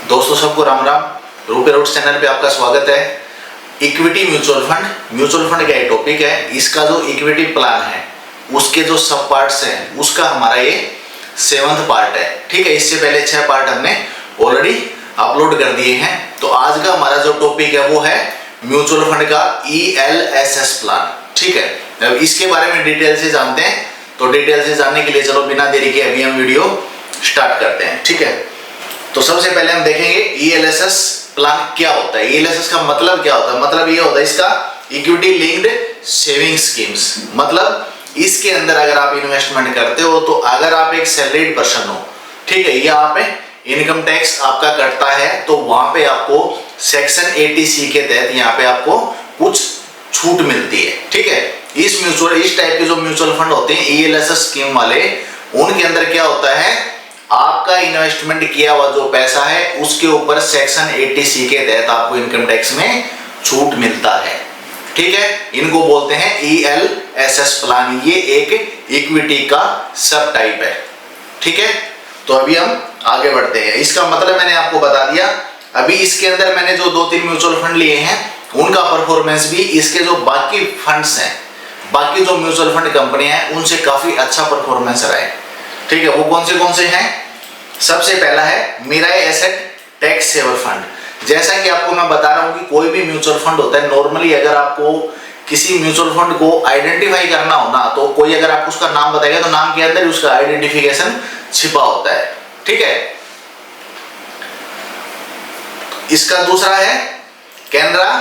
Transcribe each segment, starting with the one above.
दोस्तों सबको राम राम। रूपे roots channel पे आपका स्वागत है। इक्विटी म्यूचुअल फंड का ये टॉपिक है। इसका जो इक्विटी प्लान है उसके जो सब पार्ट्स हैं उसका हमारा ये 7वां पार्ट है। ठीक है, इससे पहले 6 पार्ट हमने ऑलरेडी अपलोड कर दिए हैं। तो आज का हमारा जो टॉपिक है वो है म्यूचुअल फंड का ELSS प्लान। ठीक है, अब इसके बारे में डिटेल से जानते हैं। तो डिटेल से जानने के लिए चलो बिना देरी के अभी हम वीडियो स्टार्ट करते हैं। ठीक है, तो सबसे पहले हम देखेंगे ELSS प्लान क्या होता है। ELSS का मतलब क्या होता है? मतलब ये होता है इसका इक्विटी लिंक्ड सेविंग स्कीम्स। मतलब इसके अंदर अगर आप इन्वेस्टमेंट करते हो तो अगर आप एक सैलरीड पर्सन हो, ठीक है, या आप इनकम टैक्स आपका कटता है तो वहां पे आपको सेक्शन 80C के तहत यहाँ पे आपको कुछ छूट मिलती है। ठीक है, इस टाइप के जो म्यूचुअल फंड होते हैं ELSS स्कीम वाले, उनके अंदर क्या होता है, आपका इन्वेस्टमेंट किया हुआ जो पैसा है उसके ऊपर सेक्शन 80C के तहत आपको इनकम टैक्स में छूट मिलता है। ठीक है, इनको बोलते हैं ELSS प्लान। ये एक इक्विटी का सब टाइप है। ठीक है, तो अभी हम आगे बढ़ते हैं। इसका मतलब मैंने आपको बता दिया। अभी इसके अंदर मैंने जो 2-3 म्यूचुअल फंड लिए हैं उनका परफॉर्मेंस भी इसके जो बाकी फंड्स हैं, बाकी जो म्यूचुअल फंड कंपनियां हैं उनसे काफी अच्छा परफॉर्मेंस रहा है। ठीक है, वो कौन से हैं? सबसे पहला है Mirae asset tax saver fund. जैसा कि आपको मैं बता रहा हूं कि कोई भी म्यूचुअल फंड होता है, नॉर्मली अगर आपको किसी म्यूचुअल फंड को आइडेंटिफाई करना हो ना, तो कोई अगर आपको उसका नाम बताएगा तो नाम के अंदर उसका आइडेंटिफिकेशन छिपा होता है। ठीक है, इसका दूसरा है Canara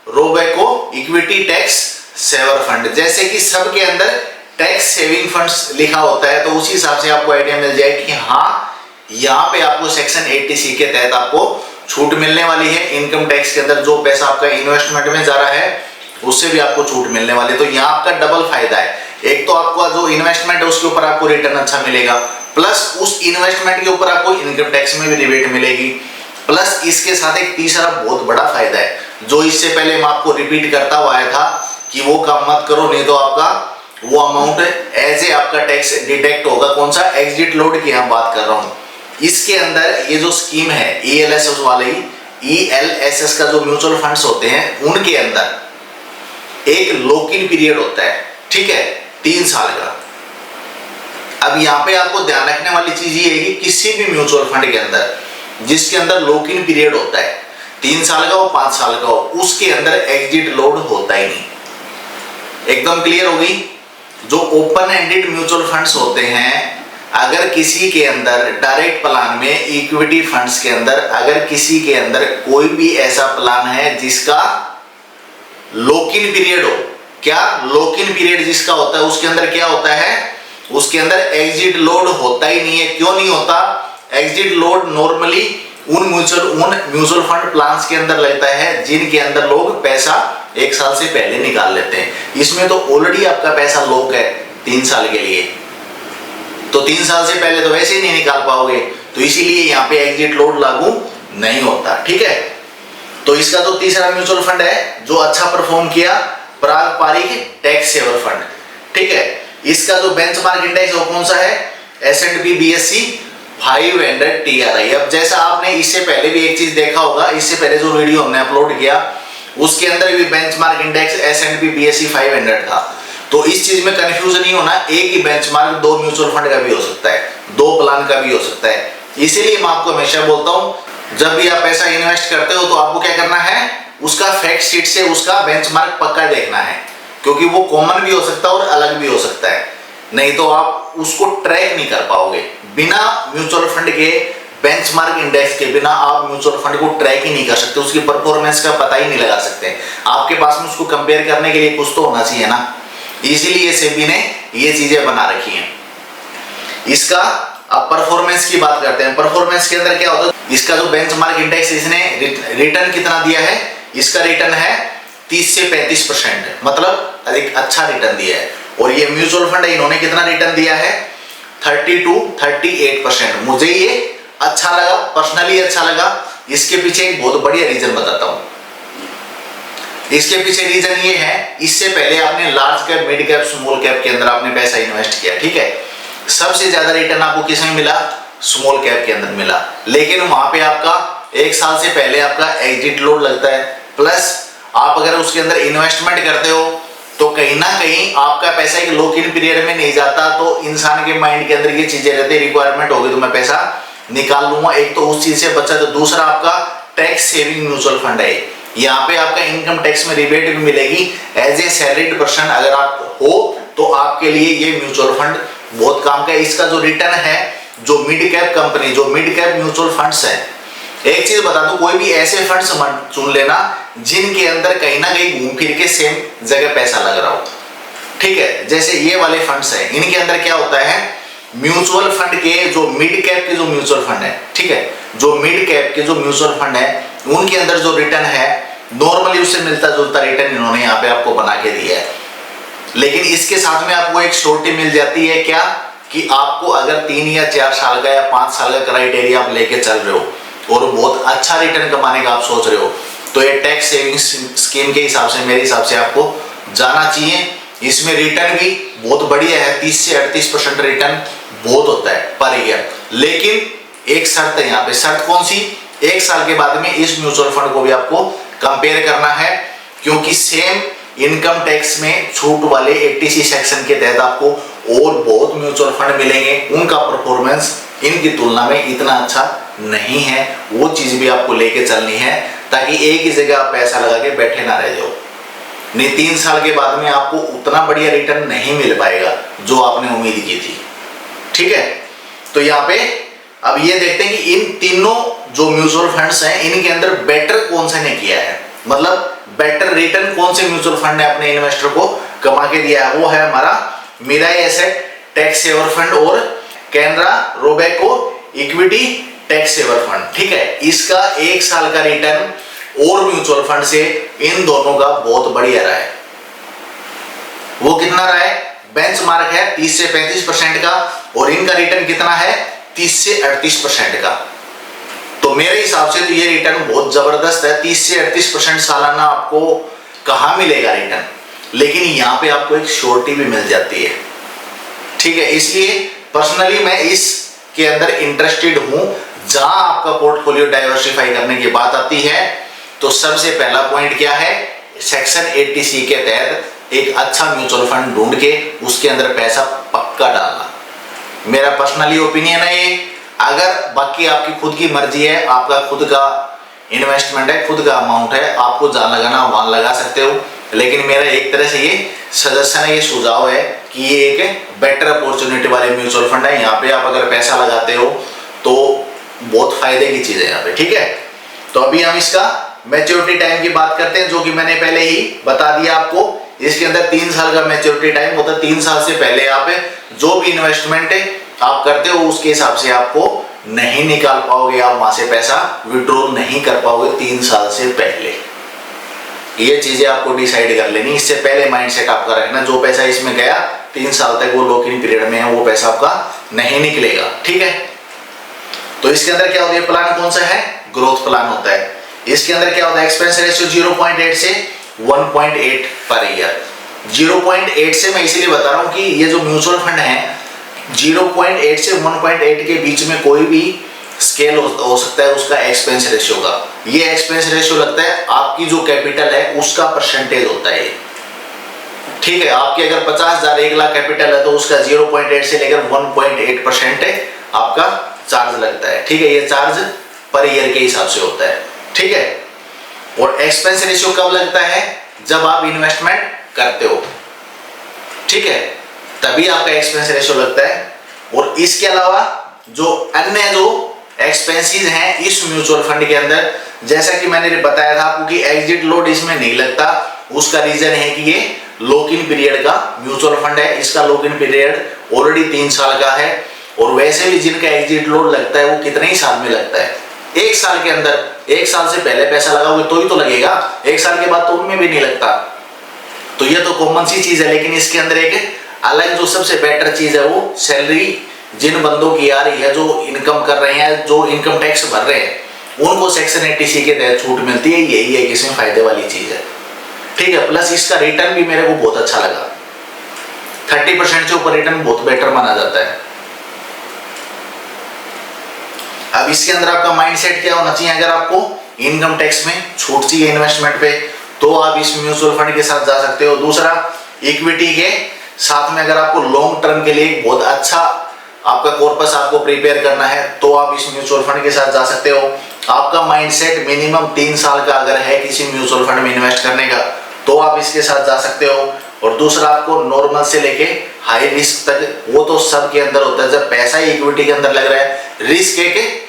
Robeco equity tax saver fund. जैसे कि सबके अंदर टैक्स सेविंग फंड्स लिखा होता है तो उसी हिसाब से आपको आइडिया मिल जाएगी कि हाँ, यहाँ पे आपको सेक्शन 80C के तहत आपको छूट मिलने वाली है। इनकम टैक्स के अंदर जो पैसा आपका इन्वेस्टमेंट में जा रहा है उससे भी आपको छूट मिलने वाली है। तो यहाँ आपका डबल फायदा है। एक तो आपका जो इन्वेस्टमेंट है उसके ऊपर आपको रिटर्न अच्छा मिलेगा, प्लस उस इन्वेस्टमेंट के ऊपर आपको इनकम टैक्स में भी रिबेट मिलेगी, प्लस इसके साथ एक तीसरा बहुत बड़ा फायदा है जो इससे पहले मैं आपको रिपीट करता हुआ आया था कि वो काम मत करो, नहीं तो आपका वो अमाउंट एज ए आपका टैक्स डिडक्ट होगा। कौन सा? एग्जिट लोड की हम बात कर रहा हूं। इसके अंदर ये जो स्कीम है ELSS वाली, ELSS का जो म्यूचुअल फंड्स होते हैं उनके अंदर एक लॉक इन पीरियड होता है। ठीक है, 3 साल का। अब यहाँ पे आपको ध्यान रखने वाली चीज ये है कि किसी भी म्यूचुअल फंड के अंदर जिसके अंदर लॉक इन पीरियड होता है 3 साल का हो 5 साल का हो, उसके अंदर एग्जिट लोड होता ही नहीं। एकदम क्लियर होगी? जो ओपन एंडेड म्यूचुअल फंड्स होते हैं, अगर किसी के अंदर डायरेक्ट प्लान में इक्विटी फंड्स के अंदर अगर किसी के अंदर कोई भी ऐसा प्लान है जिसका लॉक इन पीरियड हो, क्या लॉक इन पीरियड जिसका होता है उसके अंदर क्या होता है, उसके अंदर एग्जिट लोड होता ही नहीं है। क्यों नहीं होता? एग्जिट लोड नॉर्मली उन म्यूचुअल फंड प्लान्स के अंदर लगता है जिनके अंदर लोग पैसा 1 साल से पहले निकाल लेते हैं। इसमें तो ऑलरेडी आपका पैसा लॉक है 3 साल के लिए, तो 3 साल से पहले तो वैसे ही नहीं निकाल पाओगे, तो इसीलिए यहाँ पे एग्जिट लोड लागू नहीं होता। ठीक है, तो इसका जो तीसरा म्यूचुअल फंड है जो अच्छा परफॉर्म किया, पारंपरिक टैक्स सेवर फंड। ठीक है, इसका जो बेंचमार्क इंडेक्स वो कौन सा है? S&P BSE 500 TRI। अब जैसा आपने इससे पहले भी एक चीज देखा होगा, इससे पहले जो वीडियो हमने अपलोड किया उसके अंदर भी बेंचमार्क इंडेक्स S&P BSE 500 था। तो इस चीज में कंफ्यूज नहीं होना, एक ही बेंचमार्क 2 म्यूचुअल फंड का भी हो सकता है, 2 प्लान का भी हो सकता है। इसीलिए मैं आपको हमेशा बोलता हूं जब भी आप पैसा इन्वेस्ट करते हो तो आपको क्या करना है, उसका फैक्ट शीट से उसका बेंचमार्क पक्का देखना है, क्योंकि वो कॉमन भी हो सकता है और अलग भी हो सकता है। नहीं तो आप उसको ट्रैक नहीं कर पाओगे। बिना म्यूचुअल फंड के बेंचमार्क इंडेक्स के बिना आप म्यूचुअल फंड को ट्रैक ही नहीं कर सकते, उसकी परफॉर्मेंस का पता ही नहीं लगा सकते। आपके पास में उसको कंपेयर करने के लिए कुछ तो होना चाहिए ना, इसीलिए सेबी ने ये चीजें बना रखी हैं। इसका अब परफॉर्मेंस की बात करते हैं। परफॉर्मेंस के अंदर क्या होता है, इसका जो बेंचमार्क इंडेक्स इसने रिटर्न कितना दिया है, इसका रिटर्न है 30 से 35%, मतलब एक अच्छा रिटर्न दिया है। और ये म्यूचुअल फंड है, इन्होंने कितना रिटर्न दिया है, 30 to 38%। मुझे ये अच्छा लगा, पर्सनली अच्छा लगा। इसके पीछे एक बहुत बढ़िया रीजन बताता हूं। इसके पीछे रीजन ये है, इससे पहले आपने large cap, mid cap, small cap के अंदर आपने पैसा इन्वेस्ट किया, ठीक है, सबसे ज्यादा रिटर्न आपको किसमें मिला, स्मॉल कैप के अंदर मिला, लेकिन वहां पे आपका 1 साल से पहले आपका एग्जिट लोड लगता है, प्लस आप अगर उसके अंदर इन्वेस्टमेंट करते हो तो कहीं ना कहीं आपका पैसा एक लॉक इन पीरियड में नहीं जाता, तो इंसान के माइंड के अंदर ये चीजें रहती है, रिक्वायरमेंट होगी तो मैं पैसा निकाल लूंगा। एक तो उस चीज से बचा, तो दूसरा आपका टैक्स सेविंग म्यूचुअल फंड है। यहाँ पे आपका इनकम टैक्स में रिबेट भी मिलेगी। एज ए सैलरीड पर्सन अगर आप हो तो आपके लिए ये म्यूचुअल फंड बहुत काम का है। इसका जो रिटर्न है, जो मिड कैप कंपनी, जो मिड कैप म्यूचुअल फंड्स है, एक चीज बता दूं, कोई भी ऐसे फंड्स चुन लेना जिनके अंदर कहीं ना कहीं घूम फिर के सेम जगह पैसा लग रहा हो। ठीक है, जैसे ये वाले फंड्स हैं, इनके अंदर क्या होता है, म्यूचुअल फंड के जो मिड कैप के जो म्यूचुअल फंड है, ठीक है, जो मिड कैप के जो म्यूचुअल फंड है उनके अंदर जो रिटर्न है नॉर्मली उससे मिलता जुलता रिटर्न इन्होंने यहाँ पे आपको बना के दिया है। लेकिन इसके साथ में आपको एक श्योरिटी मिल जाती है, क्या कि आपको अगर 3 या 4 साल का या 5 साल का क्राइटेरिया आप लेके चल रहे हो और बहुत अच्छा रिटर्न कमाने का आप सोच रहे हो, तो ये टैक्स सेविंग्स स्कीम के हिसाब से, मेरे हिसाब से आपको जाना चाहिए। इसमें रिटर्न भी बहुत बढ़िया है, 30 से 38% रिटर्न बहुत होता है पर ईयर। लेकिन एक शर्त है यहाँ पे, शर्त कौन सी, 1 साल के बाद में इस म्यूचुअल फंड को भी आपको कंपेयर करना है, क्योंकि सेम इनकम टैक्स में छूट वाले 80C सेक्शन के तहत आपको और बहुत म्यूचुअल फंड मिलेंगे, उनका परफॉर्मेंस इनकी तुलना में इतना अच्छा नहीं है। वो चीज भी आपको लेके चलनी है ताकि एक ही जगह आप पैसा लगा के बैठे ना रह जाओ। नहीं, 3 साल के बाद में आपको उतना बढ़िया रिटर्न नहीं मिल पाएगा जो आपने उम्मीद की थी। ठीक है, तो यहाँ पे अब ये देखते हैं कि इन तीनों जो म्यूचुअल फंड्स हैं इनके अंदर बेटर कौन से ने किया है, मतलब बेटर रिटर्न कौन से म्यूचुअल फंड ने अपने इन्वेस्टर को कमा के दिया है। वो है हमारा Mirae asset tax saver fund और Canara Robeco equity tax saver fund. ठीक है, इसका 1 साल का रिटर्न और म्यूचुअल फंड से इन दोनों का बहुत बढ़िया रहा है। वो कितना रहा है, बेंचमार्क है 30 से 35% का, और इनका रिटर्न कितना है 30 से 38% का। तो मेरे हिसाब से तो ये रिटर्न बहुत जबरदस्त है। 30 से 38% सालाना आपको कहाँ मिलेगा रिटर्न, लेकिन यहाँ पे आपको एक श्योरिटी भी मिल जाती है। ठीक है, इसलिए पर्सनली मैं इसके अंदर इंटरेस्टेड हूं। जहां आपका पोर्टफोलियो डाइवर्सिफाई करने की बात आती है तो सबसे पहला पॉइंट क्या है, सेक्शन 80C के तहत एक अच्छा म्यूचुअल फंड ढूंढ के उसके अंदर पैसा पक्का डालना। मेरा पर्सनली ओपिनियन है ये। अगर बाकी आपकी खुद की मर्जी है, आपका खुद का इन्वेस्टमेंट है, खुद का अमाउंट है, आपको जहां लगाना वहां लगा सकते हो, लेकिन मेरा एक तरह से ये सजेशन है, ये सुझाव है कि ये एक बेटर अपॉर्चुनिटी वाले म्यूचुअल फंड है। यहाँ पे आप अगर पैसा लगाते हो तो बहुत फायदे की चीज है यहाँ पे। ठीक है, तो अभी हम इसका मैच्योरिटी टाइम की बात करते हैं, जो कि मैंने पहले ही बता दिया आपको। इसके अंदर 3 साल का मैच्योरिटी टाइम होता है। 3 साल से पहले आप जो भी इन्वेस्टमेंट है आप करते हो उसके हिसाब से आपको नहीं निकाल पाओगे, आप वहां से पैसा विड्रॉल नहीं कर पाओगे 3 साल से पहले। ये चीजें आपको डिसाइड कर लेनी, इससे पहले माइंडसेट आपका रखना। जो पैसा इसमें गया 3 साल तक वो लॉक इन पीरियड में है, वो पैसा आपका नहीं निकलेगा। ठीक है, तो इसके अंदर क्या होता है, प्लान कौन सा है, ग्रोथ प्लान होता है। इसके अंदर क्या होता है, एक्सपेंस रेशियो 0.8 से 1.8 पर ईयर। 0.8 से मैं इसीलिए बता रहा हूं कि ये जो म्यूचुअल फंड है 0.8 से 1.8 के बीच में कोई भी स्केल हो सकता है उसका एक्सपेंस रेशियो का। ये एक्सपेंस रेशियो लगता है आपकी जो कैपिटल है उसका परसेंटेज होता है। ठीक है, आपके अगर 50,000 1 लाख कैपिटल है तो उसका 0.8 से लेकर 1.8% आपका चार्ज लगता है। ठीक है, ये चार्ज पर ईयर के हिसाब से होता है। ठीक है, और एक्सपेंस रेशियो कब लगता है, जब आप इन्वेस्टमेंट करते हो। ठीक है, तभी आपका एक्सपेंस रेशियो लगता है। और इसके अलावा जो अन्य जो एक्सपेंसेस हैं इस म्यूचुअल फंड के अंदर, जैसा कि मैंने बताया था आपको कि एग्जिट लोड इसमें नहीं लगता। उसका रीजन है कि ये लॉक इन पीरियड का म्यूचुअल फंड है। इसका लॉक इन पीरियड ऑलरेडी 3 साल का है, और वैसे भी जिनका एग्जिट लोड लगता है वो कितने ही साल में लगता है, 1 साल के अंदर। 1 साल से पहले पैसा लगाओगे तो ही तो लगेगा, 1 साल के बाद तो उनमें भी नहीं लगता। तो ये तो कॉमन सी चीज है। लेकिन इसके अंदर एक अलग जो सबसे बेटर चीज है वो सैलरी जिन बंदों की आ रही है, जो इनकम कर रहे हैं, जो इनकम टैक्स भर रहे हैं, उनको सेक्शन 80C के तहत छूट मिलती है। यही है इसमें फायदे वाली चीज है। ठीक है, प्लस इसका रिटर्न भी मेरे को बहुत अच्छा लगा। 30% से ऊपर रिटर्न बहुत बेटर माना जाता है। अब इसके अंदर आपका माइंडसेट क्या होना चाहिए, अगर आपको इनकम टैक्स में छूट चाहिए इन्वेस्टमेंट पे तो आप इस म्यूचुअल फंड के साथ जा सकते हो। दूसरा, इक्विटी के साथ में अगर आपको लॉन्ग टर्म के लिए एक बहुत अच्छा आपका कॉर्पस आपको प्रिपेयर करना है तो आप इस म्यूचुअल फंड के साथ जा सकते हो। आपका माइंडसेट मिनिमम 3 साल का अगर है किसी म्यूचुअल फंड में इन्वेस्ट करने का तो आप इसके साथ जा सकते हो। और दूसरा, आपको नॉर्मल से लेके हाई रिस्क तक, वो तो सब के अंदर होता है, जब पैसा ही इक्विटी के अंदर लग रहा है, रिस्क एक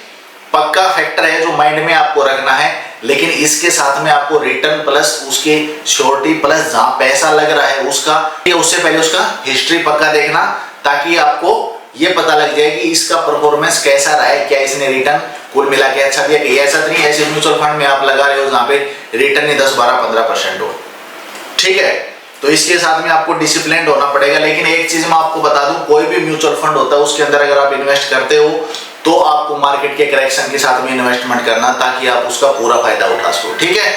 पक्का फैक्टर है जो माइंड में आपको रखना है, लेकिन इसके साथ में आपको रिटर्न प्लस उसके श्योरिटी प्लस जहां पैसा लग रहा है उसका, उससे पहले उसका हिस्ट्री पक्का देखना, ताकि आपको ये पता लग जाए कि इसका परफॉर्मेंस कैसा रहा है, क्या इसने रिटर्न कुल मिला के अच्छा दिया कि ऐसा नहीं ऐसे म्यूचुअल फंड में आप लगा रहे हो जहां पे रिटर्न ही 10, 12, 15% हो। ठीक है, तो इसके साथ में आपको डिसिप्लिन होना पड़ेगा। लेकिन एक चीज मैं आपको बता दूं, कोई भी म्यूचुअल फंड होता है उसके अंदर अगर आप इन्वेस्ट करते हो तो आपको मार्केट के करेक्शन के साथ में इन्वेस्टमेंट करना, ताकि आप उसका पूरा फायदा उठा सको। ठीक है,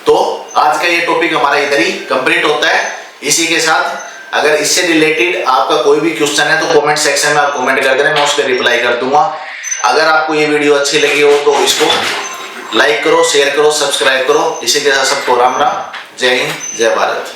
तो आज का ये टॉपिक हमारा इधर ही कंप्लीट होता है। इसी के साथ अगर इससे रिलेटेड आपका कोई भी क्वेश्चन है तो कमेंट सेक्शन में आप कमेंट कर देना, मैं उस पर रिप्लाई कर दूंगा। अगर आपको ये वीडियो अच्छी लगी हो तो इसको लाइक करो, शेयर करो, सब्सक्राइब करो। इसी के साथ सबको राम राम, जय हिंद, जय भारत।